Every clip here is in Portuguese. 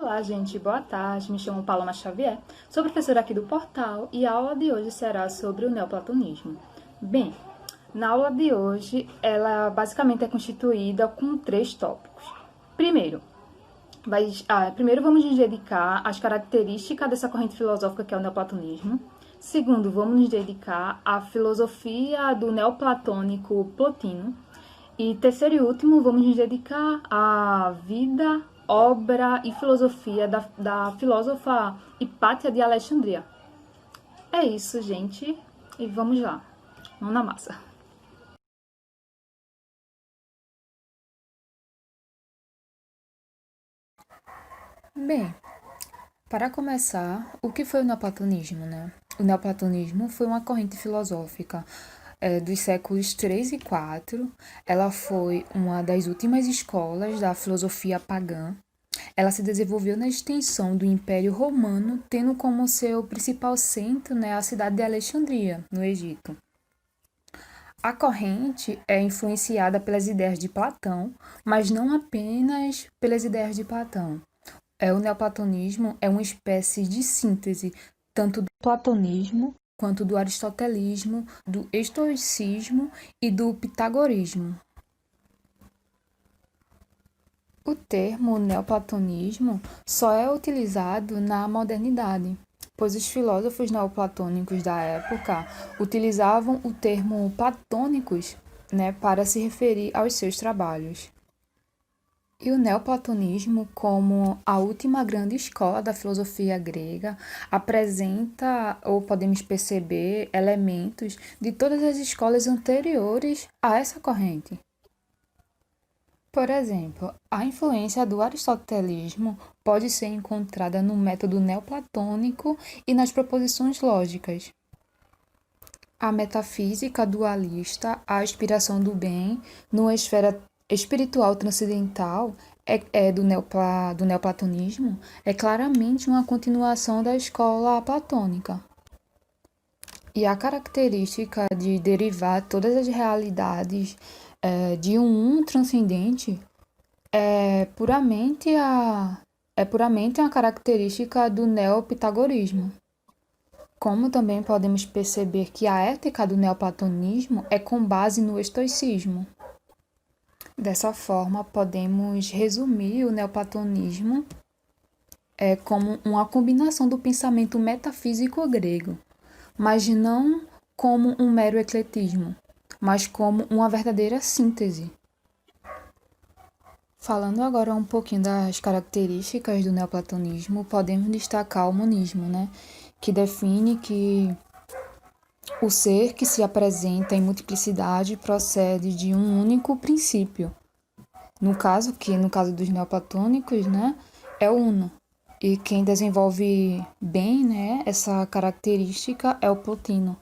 Olá, gente, boa tarde. Me chamo Paloma Xavier, sou professora aqui do portal e a aula de hoje será sobre o neoplatonismo. Bem, na aula de hoje, ela basicamente é constituída com três tópicos. Primeiro, primeiro vamos nos dedicar às características dessa corrente filosófica que é o neoplatonismo. Segundo, vamos nos dedicar à filosofia do neoplatônico Plotino. E terceiro e último, vamos nos dedicar à vida, obra e filosofia da filósofa Hipátia de Alexandria. É isso, gente, e vamos lá. Vamos na massa. Bem, para começar, o que foi o neoplatonismo, né? O neoplatonismo foi uma corrente filosófica dos séculos 3 e 4. Ela foi uma das últimas escolas da filosofia pagã. Ela se desenvolveu na extensão do Império Romano, tendo como seu principal centro, né, a cidade de Alexandria, no Egito. A corrente é influenciada pelas ideias de Platão, mas não apenas pelas ideias de Platão. O neoplatonismo é uma espécie de síntese tanto do platonismo quanto do aristotelismo, do estoicismo e do pitagorismo. O termo neoplatonismo só é utilizado na modernidade, pois os filósofos neoplatônicos da época utilizavam o termo platônicos, né, para se referir aos seus trabalhos. E o neoplatonismo, como a última grande escola da filosofia grega, apresenta, ou podemos perceber, elementos de todas as escolas anteriores a essa corrente. Por exemplo, a influência do aristotelismo pode ser encontrada no método neoplatônico e nas proposições lógicas. A metafísica dualista, a aspiração do bem, numa esfera espiritual transcendental do neoplatonismo, é claramente uma continuação da escola platônica. E a característica de derivar todas as realidades de um transcendente é puramente a característica do neopitagorismo. Como também podemos perceber que a ética do neoplatonismo é com base no estoicismo. Dessa forma, podemos resumir o neoplatonismo como uma combinação do pensamento metafísico grego, mas não como um mero ecletismo, mas como uma verdadeira síntese. Falando agora um pouquinho das características do neoplatonismo, podemos destacar o monismo, né? Que define que o ser que se apresenta em multiplicidade procede de um único princípio. No caso dos neoplatônicos, né, é uno. E quem desenvolve bem, né, essa característica é o Plotino,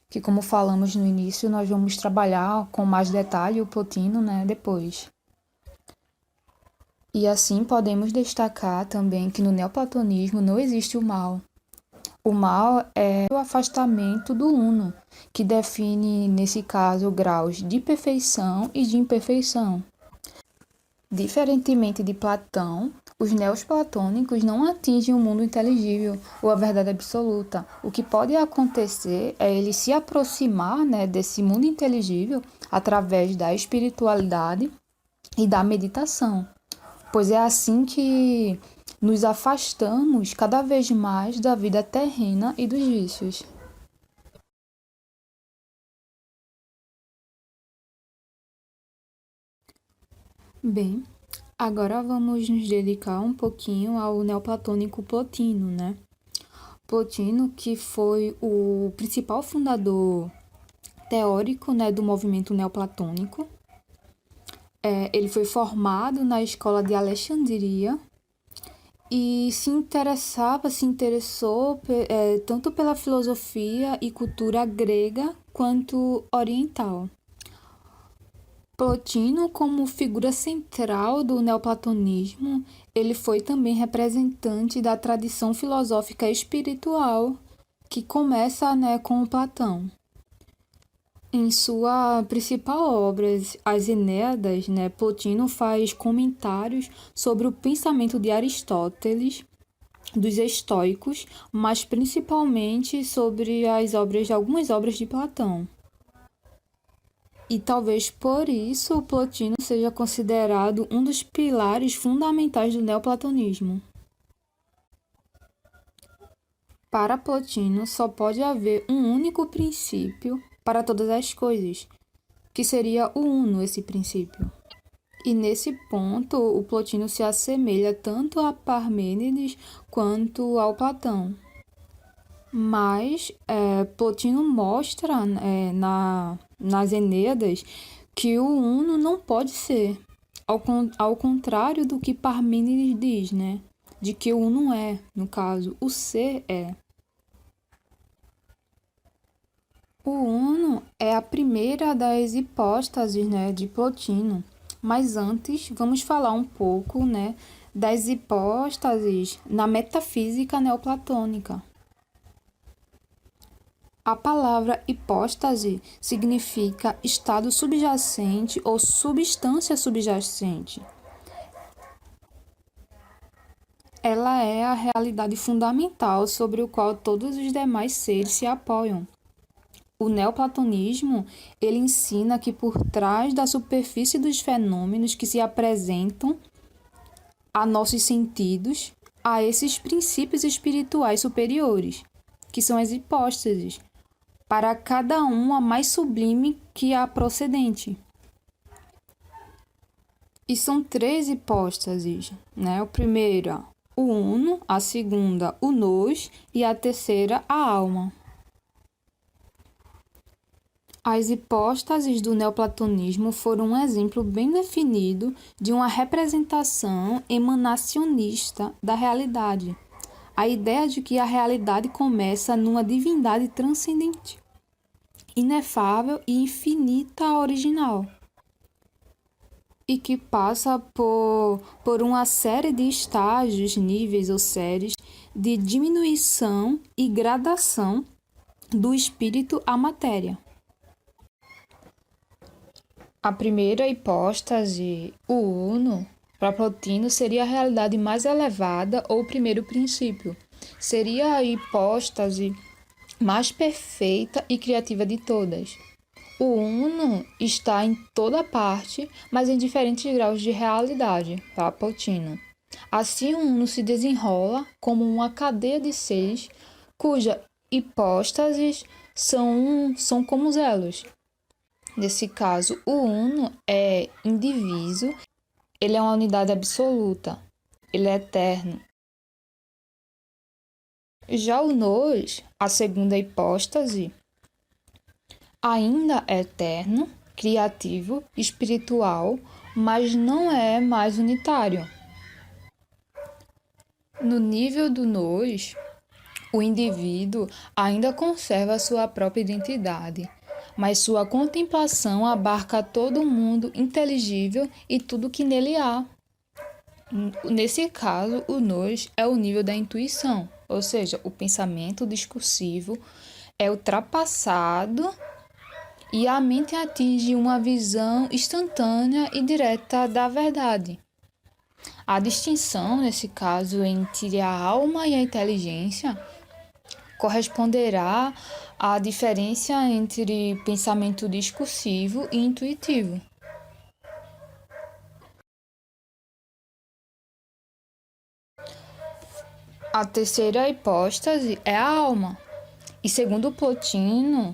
que como falamos no início, nós vamos trabalhar com mais detalhe o Plotino, né, depois. E assim podemos destacar também que no neoplatonismo não existe o mal. O mal é o afastamento do uno, que define, nesse caso, graus de perfeição e de imperfeição. Diferentemente de Platão, os neoplatônicos não atingem o mundo inteligível ou a verdade absoluta. O que pode acontecer é ele se aproximar, né, desse mundo inteligível através da espiritualidade e da meditação, pois é assim que nos afastamos cada vez mais da vida terrena e dos vícios. Bem, agora vamos nos dedicar um pouquinho ao neoplatônico Plotino, né? Plotino, que foi o principal fundador teórico, né, do movimento neoplatônico. Ele foi formado na escola de Alexandria e se interessou tanto pela filosofia e cultura grega quanto oriental. Plotino, como figura central do neoplatonismo, ele foi também representante da tradição filosófica espiritual que começa, né, com Platão. Em sua principal obra, As Enéadas, né, Plotino faz comentários sobre o pensamento de Aristóteles, dos estoicos, mas principalmente sobre algumas obras de Platão. E talvez por isso Plotino seja considerado um dos pilares fundamentais do neoplatonismo. Para Plotino, só pode haver um único princípio para todas as coisas, que seria o uno, esse princípio. E nesse ponto, o Plotino se assemelha tanto a Parmênides quanto ao Platão. Mas Plotino mostra nas Eneadas que o uno não pode ser, ao contrário do que Parmênides diz, né? De que o uno é, no caso, o ser é. O uno é a primeira das hipóstases, né, de Plotino. Mas antes, vamos falar um pouco, né, das hipóstases na metafísica neoplatônica. A palavra hipóstase significa estado subjacente ou substância subjacente. Ela é a realidade fundamental sobre o qual todos os demais seres se apoiam. O neoplatonismo, ele ensina que por trás da superfície dos fenômenos que se apresentam a nossos sentidos, há esses princípios espirituais superiores, que são as hipóstases, para cada uma mais sublime que a procedente. E são 3 hipóstases, né? A primeira, o uno, a segunda, o nous e a terceira, a alma. As hipóstases do neoplatonismo foram um exemplo bem definido de uma representação emanacionista da realidade. A ideia de que a realidade começa numa divindade transcendente, inefável e infinita original, e que passa por uma série de estágios, níveis ou séries de diminuição e gradação do espírito à matéria. A primeira hipóstase, o uno, para Plotino seria a realidade mais elevada ou o primeiro princípio. Seria a hipóstase mais perfeita e criativa de todas. O uno está em toda parte, mas em diferentes graus de realidade, para Plotino. Assim, o uno se desenrola como uma cadeia de seres cuja hipóstases são como os elos. Nesse caso, o uno é indiviso, ele é uma unidade absoluta, ele é eterno. Já o nous, a segunda hipóstase, ainda é eterno, criativo, espiritual, mas não é mais unitário. No nível do nous, o indivíduo ainda conserva sua própria identidade, mas sua contemplação abarca todo o mundo inteligível e tudo que nele há. Nesse caso, o nous é o nível da intuição, ou seja, o pensamento discursivo é ultrapassado e a mente atinge uma visão instantânea e direta da verdade. A distinção, nesse caso, entre a alma e a inteligência corresponderá à diferença entre pensamento discursivo e intuitivo. A terceira hipóstase é a alma, e segundo Plotino,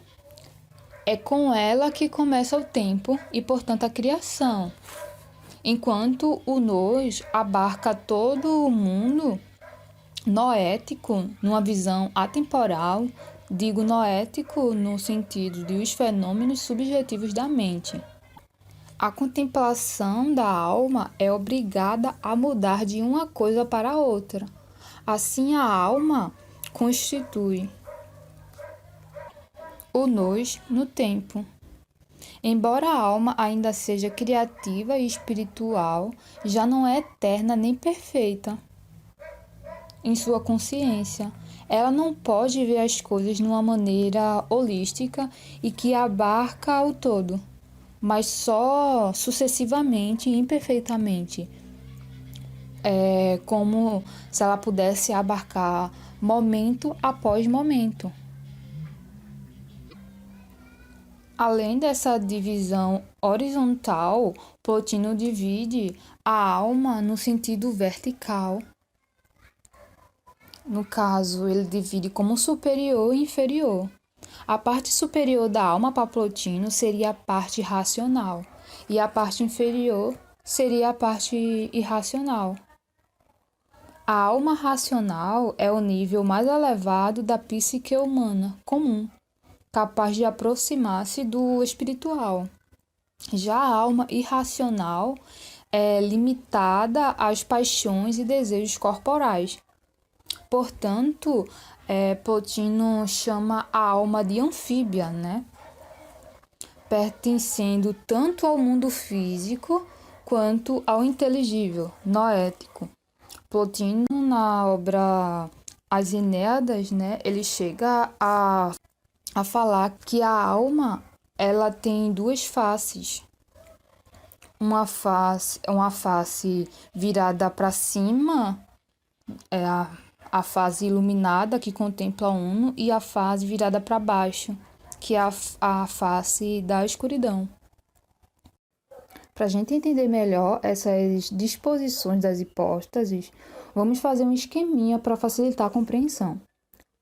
é com ela que começa o tempo e, portanto, a criação, enquanto o nous abarca todo o mundo noético numa visão atemporal. Digo noético no sentido de os fenômenos subjetivos da mente. A contemplação da alma é obrigada a mudar de uma coisa para outra. Assim, a alma constitui o nous no tempo. Embora a alma ainda seja criativa e espiritual, já não é eterna nem perfeita. em sua consciência. Ela não pode ver as coisas de uma maneira holística e que abarca o todo, mas só sucessivamente e imperfeitamente. É como se ela pudesse abarcar momento após momento. Além dessa divisão horizontal, Plotino divide a alma no sentido vertical. No caso, ele divide como superior e inferior. A parte superior da alma para Plotino seria a parte racional, e a parte inferior seria a parte irracional. A alma racional é o nível mais elevado da psique humana comum, capaz de aproximar-se do espiritual. Já a alma irracional é limitada às paixões e desejos corporais. Portanto, Plotino chama a alma de anfíbia, né? Pertencendo tanto ao mundo físico quanto ao inteligível, noético. Plotino, na obra As Enéadas, né, ele chega a falar que a alma ela tem duas faces. Uma face virada para cima, é a fase iluminada que contempla o uno, e a fase virada para baixo, que é a face da escuridão. Para a gente entender melhor essas disposições das hipóstases, vamos fazer um esqueminha para facilitar a compreensão.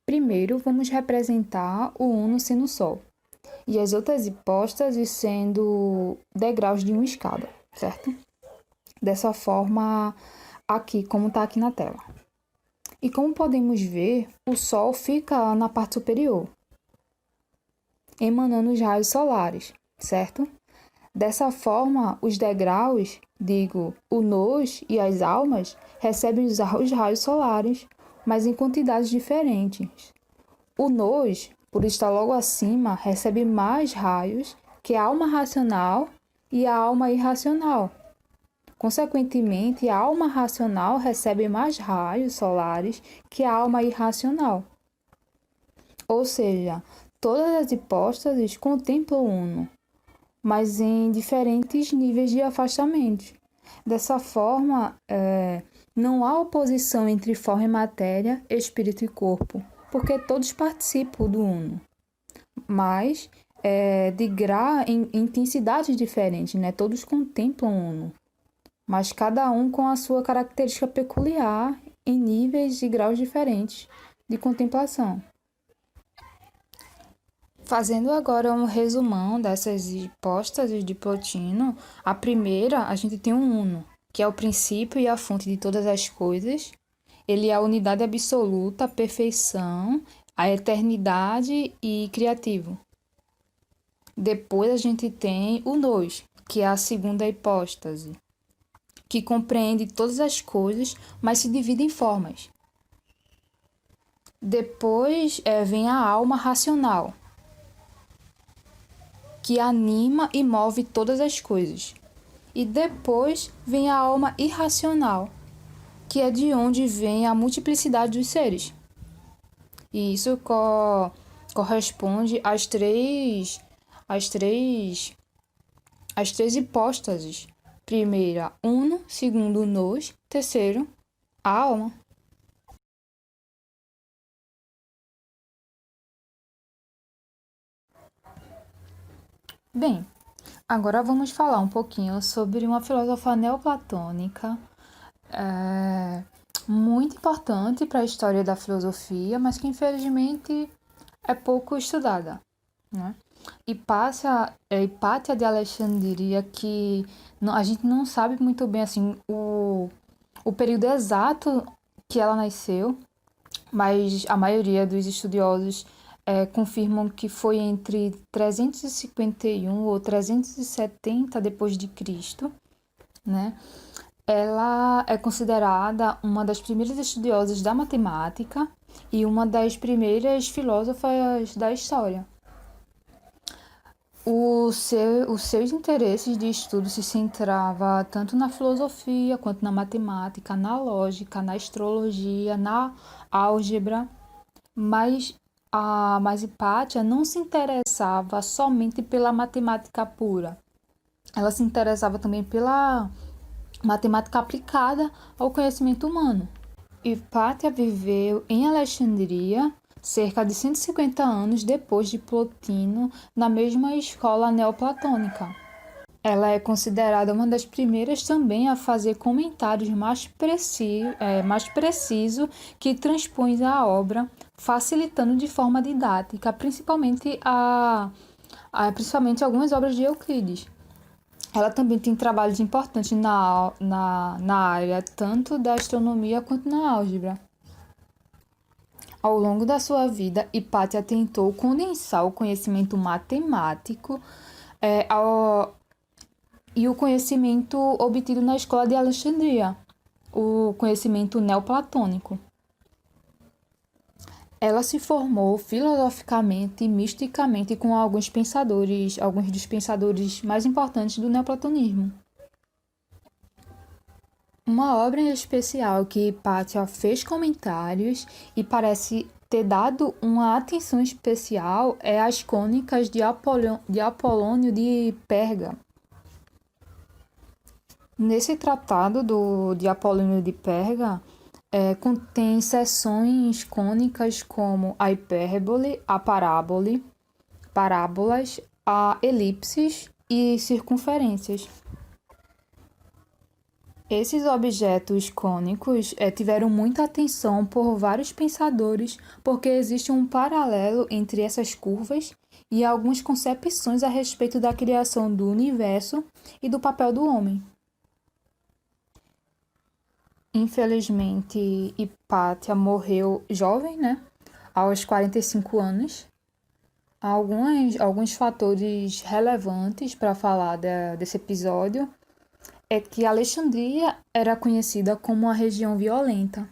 Primeiro, vamos representar o uno sendo o Sol e as outras hipóstases sendo degraus de uma escada, certo? Dessa forma, aqui, como está aqui na tela. E como podemos ver, o Sol fica na parte superior, emanando os raios solares, certo? Dessa forma, os degraus, o nós e as almas, recebem os raios solares, mas em quantidades diferentes. O nós, por estar logo acima, recebe mais raios que a alma racional e a alma irracional. Consequentemente, a alma racional recebe mais raios solares que a alma irracional. Ou seja, todas as hipóstases contemplam o uno, mas em diferentes níveis de afastamento. Dessa forma, não há oposição entre forma e matéria, espírito e corpo, porque todos participam do uno, mas de grau em intensidades diferentes, né? Todos contemplam o uno, mas cada um com a sua característica peculiar em níveis e graus diferentes de contemplação. Fazendo agora um resumão dessas hipóstases de Plotino, a primeira, a gente tem um uno, que é o princípio e a fonte de todas as coisas. Ele é a unidade absoluta, a perfeição, a eternidade e criativo. Depois a gente tem o nós, que é a segunda hipóstase, que compreende todas as coisas, mas se divide em formas. Depois vem a alma racional, que anima e move todas as coisas. E depois vem a alma irracional, que é de onde vem a multiplicidade dos seres. E isso corresponde às três hipóstases. Primeira, uno. Segundo, nós. Terceiro, a alma. Bem, agora vamos falar um pouquinho sobre uma filósofa neoplatônica muito importante para a história da filosofia, mas que infelizmente é pouco estudada, né? Hipátia de Alexandria, que a gente não sabe muito bem assim, o período exato que ela nasceu, mas a maioria dos estudiosos confirmam que foi entre 351 ou 370 depois de Cristo, né? Ela é considerada uma das primeiras estudiosas da matemática e uma das primeiras filósofas da história. Os seus interesses de estudo se centrava tanto na filosofia quanto na matemática, na lógica, na astrologia, na álgebra, mas Hipátia não se interessava somente pela matemática pura. Ela se interessava também pela matemática aplicada ao conhecimento humano. Hipátia viveu em Alexandria cerca de 150 anos depois de Plotino, na mesma escola neoplatônica. Ela é considerada uma das primeiras também a fazer comentários mais preciso que transpõem a obra, facilitando de forma didática, principalmente algumas obras de Euclides. Ela também tem trabalhos importantes na área tanto da astronomia quanto na álgebra. Ao longo da sua vida, Hipátia tentou condensar o conhecimento matemático e o conhecimento obtido na escola de Alexandria, o conhecimento neoplatônico. Ela se formou filosoficamente e misticamente com alguns dos pensadores mais importantes do neoplatonismo. Uma obra em especial que Hipátia fez comentários e parece ter dado uma atenção especial é as Cônicas de Apolônio de Perga. Nesse tratado de Apolônio de Perga, contém seções cônicas como a hipérbole, a parábolas, a elipses e circunferências. Esses objetos cônicos tiveram muita atenção por vários pensadores, porque existe um paralelo entre essas curvas e algumas concepções a respeito da criação do universo e do papel do homem. Infelizmente, Hipátia morreu jovem, né? Aos 45 anos. Alguns fatores relevantes para falar desse episódio é que Alexandria era conhecida como uma região violenta.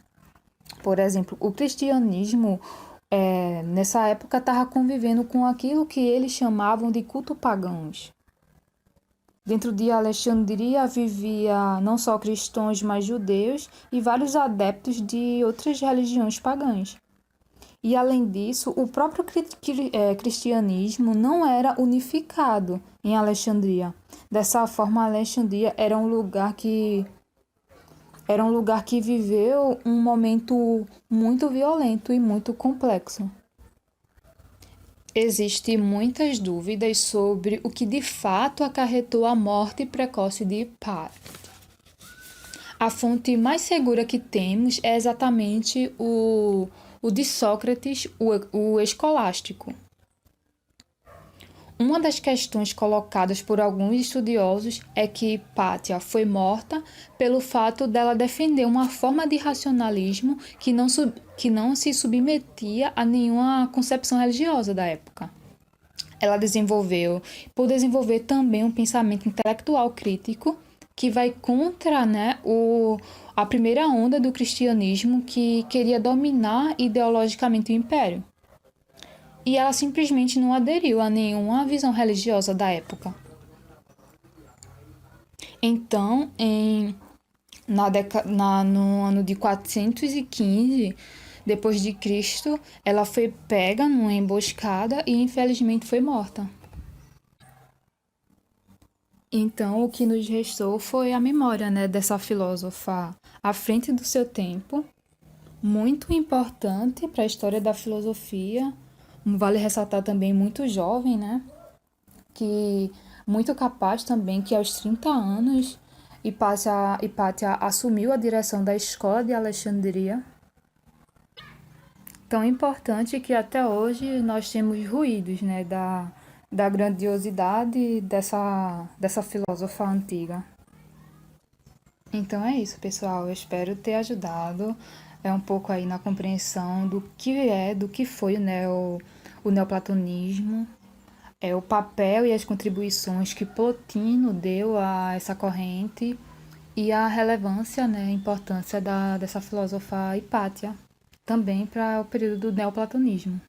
Por exemplo, o cristianismo, nessa época, estava convivendo com aquilo que eles chamavam de culto pagãos. Dentro de Alexandria vivia não só cristãos, mas judeus e vários adeptos de outras religiões pagãs. E, além disso, o próprio cristianismo não era unificado em Alexandria. Dessa forma, Alexandria era um lugar que viveu um momento muito violento e muito complexo. Existem muitas dúvidas sobre o que de fato acarretou a morte precoce de Hipátia. A fonte mais segura que temos é exatamente o de Sócrates, o escolástico. Uma das questões colocadas por alguns estudiosos é que Hipátia foi morta pelo fato dela defender uma forma de racionalismo que não se submetia a nenhuma concepção religiosa da época. Ela por desenvolver também um pensamento intelectual crítico que vai contra, a primeira onda do cristianismo que queria dominar ideologicamente o império. E ela simplesmente não aderiu a nenhuma visão religiosa da época. Então, no ano de 415 depois de Cristo, ela foi pega numa emboscada e infelizmente foi morta. Então, o que nos restou foi a memória, dessa filósofa à frente do seu tempo, muito importante para a história da filosofia. Vale ressaltar também muito jovem, que muito capaz também, que aos 30 anos Hipátia assumiu a direção da escola de Alexandria. Tão importante que até hoje nós temos ruídos, da grandiosidade dessa filósofa antiga. Então é isso, pessoal. Eu espero ter ajudado um pouco aí na compreensão do que foi o neoplatonismo, o papel e as contribuições que Plotino deu a essa corrente e a relevância, a importância dessa filósofa Hipátia, também para o período do neoplatonismo.